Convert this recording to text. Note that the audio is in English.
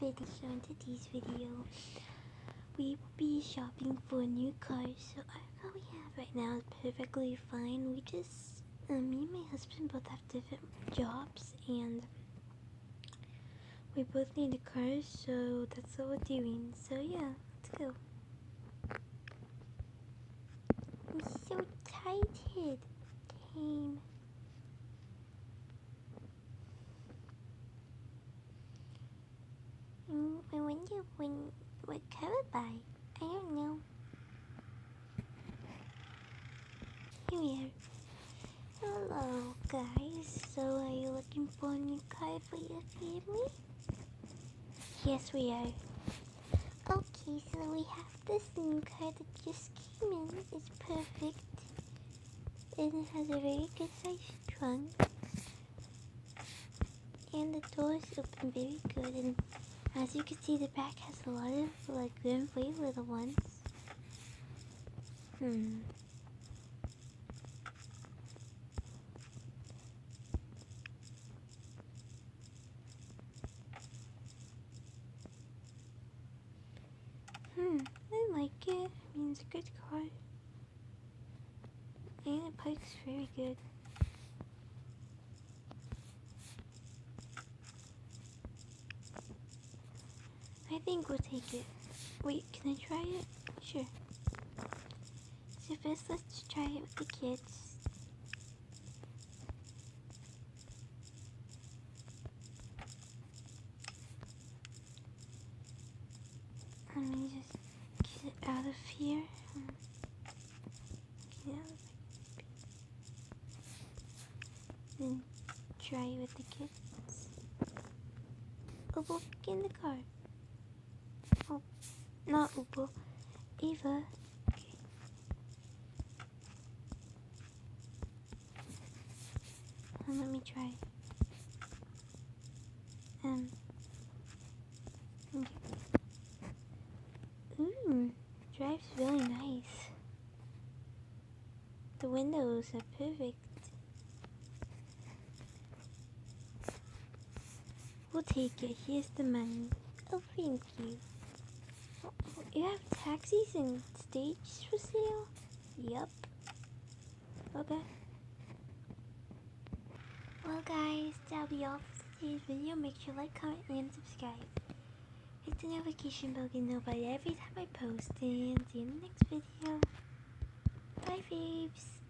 video. So in today's video, we will be shopping for a new car. So our car we have right now is perfectly fine. We just, me and my husband both have different jobs, and we both need a car, so that's what we're doing. So yeah, let's go. I'm so excited. Game. I wonder what car I buy. I don't know. Here we are. Hello, guys. So, are you looking for a new car for your family? Yes, we are. Okay, so we have this new car that just came in. It's perfect. And it has a very good sized trunk. And the doors open very good. And as you can see, the back has a lot of room for your little ones. I like it. I mean, it's a good car. And it parks very good. I think we'll take it. Wait, can I try it? Sure. So first, let's try it with the kids. Let me just get it out of here. Get it out of Then try it with the kids. Ubo, get in the car. Oh, not Ubo. Eva. Okay. Let me try. Okay. Drives really nice. The windows are perfect. We'll take it. Here's the money. Oh, thank you. You have taxis and stages for sale? Yup. Okay. Well, guys, that'll be all for today's video. Make sure to like, comment, and subscribe. Hit the notification bell to get notified every time I post. And see you in the next video. Bye, babes.